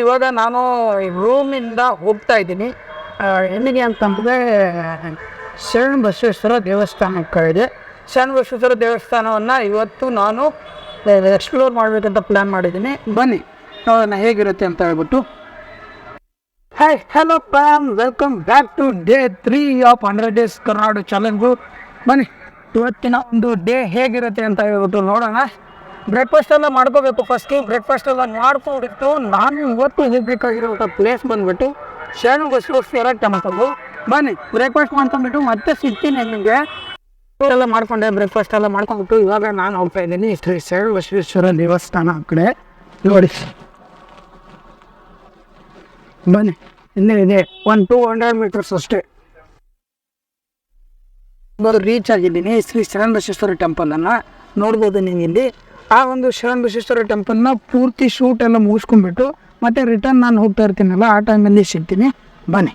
ಇವಾಗ ನಾನು ರೂಮಿಂದ ಹೋಗ್ತಾ ಇದ್ದೀನಿ ಎಲ್ಲಿಗೆ ಅಂತಂದರೆ ಶರಣ ಬಸವೇಶ್ವರ ದೇವಸ್ಥಾನಕ್ಕೆ ಇದೆ. ಶರಣ ಬಸವೇಶ್ವರ ದೇವಸ್ಥಾನವನ್ನು ಇವತ್ತು ನಾನು ಎಕ್ಸ್ಪ್ಲೋರ್ ಮಾಡಬೇಕಂತ ಪ್ಲ್ಯಾನ್ ಮಾಡಿದ್ದೀನಿ. ಬನ್ನಿ ನೋಡೋಣ ಹೇಗಿರುತ್ತೆ ಅಂತ ಹೇಳ್ಬಿಟ್ಟು. Hi hello fam, welcome back to day 3 of 100 days ಕರ್ನಾಡು ಚಾಲೆಂಜು. ಬನ್ನಿ ಇವತ್ತಿನ ಒಂದು ಡೇ ಹೇಗಿರುತ್ತೆ ಅಂತ ಹೇಳ್ಬಿಟ್ಟು ನೋಡೋಣ. ಬ್ರೇಕ್ಫಾಸ್ಟ್ ಎಲ್ಲ ಮಾಡ್ಕೋಬೇಕು. ಫಸ್ಟು ಬ್ರೇಕ್ಫಾಸ್ಟ್ ಎಲ್ಲ ಮಾಡ್ಕೊಂಡಿಟ್ಟು ನಾನು ಇವತ್ತು ಹೋಗಬೇಕಾಗಿರುವಂಥ ಪ್ಲೇಸ್ ಬಂದುಬಿಟ್ಟು ಶರಣ ಬಸವೇಶ್ವರ ಟೆಂಪಲ್ಲು. ಬನ್ನಿ ಬ್ರೇಕ್ಫಾಸ್ಟ್ ಮಾಡ್ಕೊಂಡ್ಬಿಟ್ಟು ಮತ್ತೆ ಸಿಗ್ತೀನಿ ನಿಮಗೆ. ಎಲ್ಲ ಮಾಡ್ಕೊಂಡೆ, ಬ್ರೇಕ್ಫಾಸ್ಟ್ ಎಲ್ಲ ಮಾಡ್ಕೊಂಡ್ಬಿಟ್ಟು ಇವಾಗ ನಾನು ಹೋಗ್ತಾ ಇದ್ದೀನಿ ಶ್ರೀ ಶರಣ ಬಸವೇಶ್ವರ ದೇವಸ್ಥಾನ ಆ ಕಡೆ ನೋಡಿ. ಬನ್ನಿ ಇನ್ನೇ ಇದೆ, 200 ಮೀಟರ್ಸ್ ಅಷ್ಟೇ. ಇವಾಗ ರೀಚ್ ಆಗಿದ್ದೀನಿ ಶ್ರೀ ಶರಣ ಬಸವೇಶ್ವರ ಟೆಂಪಲನ್ನು ನೋಡ್ಬೋದು ನೀವು ಇಲ್ಲಿ. ಆ ಒಂದು ಶರಣ ಬಸವೇಶ್ವರ ಟೆಂಪಲ್ನ ಪೂರ್ತಿ ಶೂಟ್ ಎಲ್ಲ ಮುಗಿಸ್ಕೊಂಡ್ಬಿಟ್ಟು ಮತ್ತೆ ರಿಟರ್ನ್ ನಾನು ಹೋಗ್ತಾ ಇರ್ತೀನಲ್ಲ ಆ ಟೈಮಲ್ಲಿ ಸಿಗ್ತೀನಿ. ಬನ್ನಿ.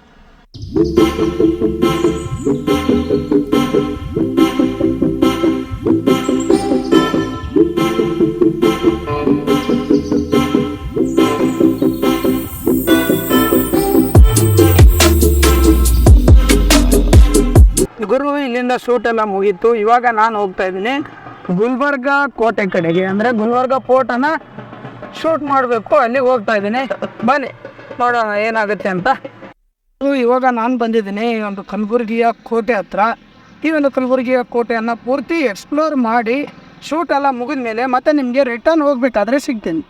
ಗುರು ಇಲ್ಲಿಂದ ಶೂಟ್ ಎಲ್ಲ ಮುಗೀತು. ಇವಾಗ ನಾನು ಹೋಗ್ತಾ ಇದ್ದೀನಿ ಗುಲ್ಬರ್ಗ ಕೋಟೆ ಕಡೆಗೆ, ಅಂದರೆ ಗುಲ್ಬರ್ಗ ಫೋರ್ಟನ್ನು ಶೂಟ್ ಮಾಡಬೇಕು, ಅಲ್ಲಿಗೆ ಹೋಗ್ತಾ ಇದ್ದೀನಿ. ಬನ್ನಿ ನೋಡೋಣ ಏನಾಗುತ್ತೆ ಅಂತ. ಇವಾಗ ನಾನು ಬಂದಿದ್ದೀನಿ ಈ ಒಂದು ಕಲಬುರಗಿಯ ಕೋಟೆ ಹತ್ರ. ಈ ಒಂದು ಕಲಬುರಗಿಯ ಕೋಟೆಯನ್ನು ಪೂರ್ತಿ ಎಕ್ಸ್ಪ್ಲೋರ್ ಮಾಡಿ ಶೂಟ್ ಎಲ್ಲ ಮುಗಿದ ಮೇಲೆ ಮತ್ತೆ ನಿಮಗೆ ರಿಟರ್ನ್ ಹೋಗ್ಬೇಕಾದ್ರೆ ಸಿಗ್ತೀನಿ.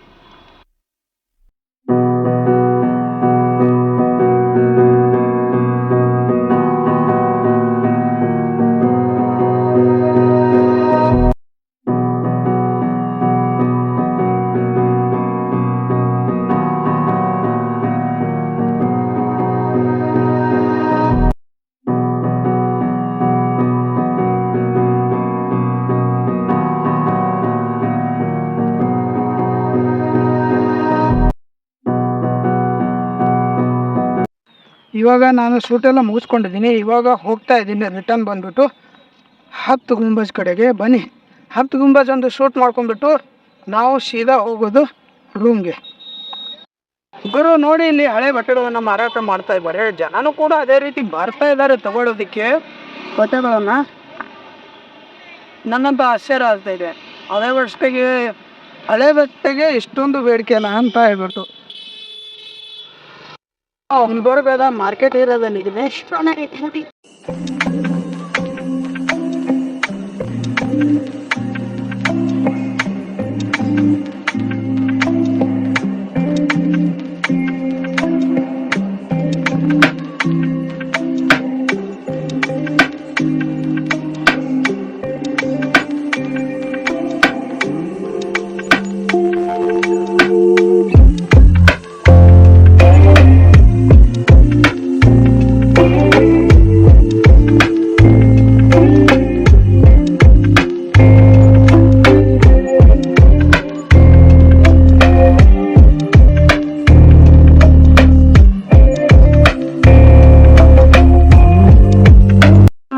ಇವಾಗ ನಾನು ಶೂಟೆಲ್ಲ ಮುಗಿಸ್ಕೊಂಡಿದ್ದೀನಿ. ಇವಾಗ ಹೋಗ್ತಾ ಇದ್ದೀನಿ ರಿಟರ್ನ್ ಬಂದುಬಿಟ್ಟು 10 ಗುಂಬಜ್ ಕಡೆಗೆ. ಬನ್ನಿ 10 ಗುಂಬಜ್ ಒಂದು ಶೂಟ್ ಮಾಡ್ಕೊಂಡ್ಬಿಟ್ಟು ನಾವು ಸೀದಾ ಹೋಗೋದು ರೂಮ್ಗೆ. ಗುರು ನೋಡಿ, ಇಲ್ಲಿ ಹಳೆ ಬಟ್ಟೆಗಳನ್ನು ಮಾರಾಟ ಮಾಡ್ತಾ ಇದ್ದಾರೆ. ಜನನೂ ಕೂಡ ಅದೇ ರೀತಿ ಬರ್ತಾ ಇದ್ದಾರೆ ತಗೊಳ್ಳೋದಕ್ಕೆ ಬಟ್ಟೆಗಳನ್ನು. ನನ್ನಂತ ಆಶ್ಚರ್ಯ ಆಗ್ತಾ ಇದೆ, ಹಳೆ ಬಟ್ಟೆಗೆ ಇಷ್ಟೊಂದು ಬೇಡಿಕೆನ ಅಂತ ಹೇಳ್ಬಿಟ್ಟು. ಗುಲ್ಬರ್ಗದ ಮಾರ್ಕೆಟ್ ಏರಿಯಾದಲ್ಲಿದೆ.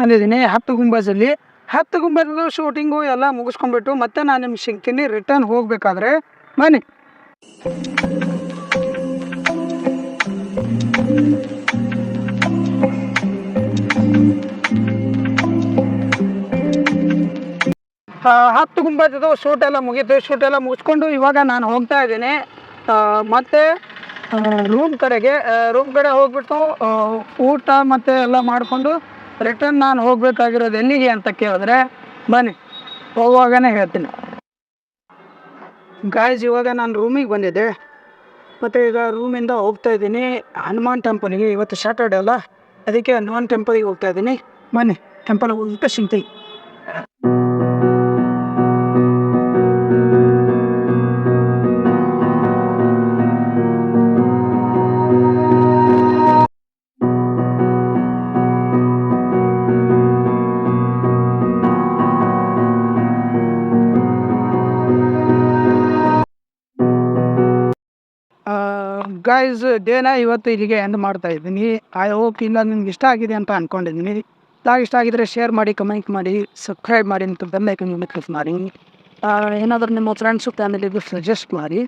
ಅಂದಿದ್ದೀನಿ 10 ಗುಂಬಜಲ್ಲಿ. 10 ಗುಂಬಜದ್ದು ಶೂಟಿಂಗು ಎಲ್ಲ ಮುಗಿಸ್ಕೊಂಡ್ಬಿಟ್ಟು ಮತ್ತೆ ನಾನು ನಿಮ್ಗೆ ಸಿಗ್ತೀನಿ ರಿಟರ್ನ್ ಹೋಗ್ಬೇಕಾದ್ರೆ. ಬನ್ನಿ. ಹತ್ತು ಗುಂಬಜದ್ದು ಶೂಟ್ ಎಲ್ಲ ಮುಗೀತು. ಶೂಟ್ ಎಲ್ಲ ಮುಗಿಸ್ಕೊಂಡು ಇವಾಗ ನಾನು ಹೋಗ್ತಾ ಇದ್ದೀನಿ ಮತ್ತೆ ರೂಮ್ ಕಡೆ ಹೋಗ್ಬಿಟ್ಟು ಊಟ ಮತ್ತು ಎಲ್ಲ ಮಾಡಿಕೊಂಡು ರಿಟರ್ನ್ ನಾನು ಹೋಗಬೇಕಾಗಿರೋದು ಎಲ್ಲಿಗೆ ಅಂತ ಕೇಳಿದ್ರೆ ಬನ್ನಿ ಹೋಗುವಾಗನೇ ಹೇಳ್ತೀನಿ. ಗಾಯ್ಸ್, ಇವಾಗ ನಾನು ರೂಮಿಗೆ ಬಂದಿದ್ದೆ ಮತ್ತು ಈಗ ರೂಮಿಂದ ಹೋಗ್ತಾ ಇದ್ದೀನಿ ಹನುಮಾನ್ ಟೆಂಪಲ್ಗೆ. ಇವತ್ತು ಸ್ಯಾಟರ್ಡೆ ಅಲ್ಲ, ಅದಕ್ಕೆ ಹನುಮಾನ್ ಟೆಂಪಲ್ಗೆ ಹೋಗ್ತಾ ಇದ್ದೀನಿ. ಬನ್ನಿ ಟೆಂಪಲ್ಗೆ ಹೋಗ್ಬಿಟ್ಟು ಸಿಗ್ತೀನಿ. ಗೈಸ್, ಡೇನ ಇವತ್ತು ಇಲ್ಲಿಗೆ ಎಂಡ್ ಮಾಡ್ತಾ ಇದ್ದೀನಿ. ಐ ಹೋಪ್ ಇಲ್ಲ ನಿಮ್ಗೆ ಇಷ್ಟ ಆಗಿದೆ ಅಂತ ಅಂದ್ಕೊಂಡಿದ್ದೀನಿ. ಇಷ್ಟ ಆಗಿದ್ರೆ ಶೇರ್ ಮಾಡಿ, ಕಮೆಂಟ್ ಮಾಡಿ, ಸಬ್ಸ್ಕ್ರೈಬ್ ಮಾಡಿ ಅಂತ ಬೆಲ್ ಐಕನ್ ಕ್ಲಿಕ್ ಮಾಡಿ. ಏನಾದರೂ ನಿಮ್ಮ ಫ್ರೆಂಡ್ಸು ಫ್ಯಾಮಿಲಿಗೂ ಸಜೆಸ್ಟ್ ಮಾಡಿ.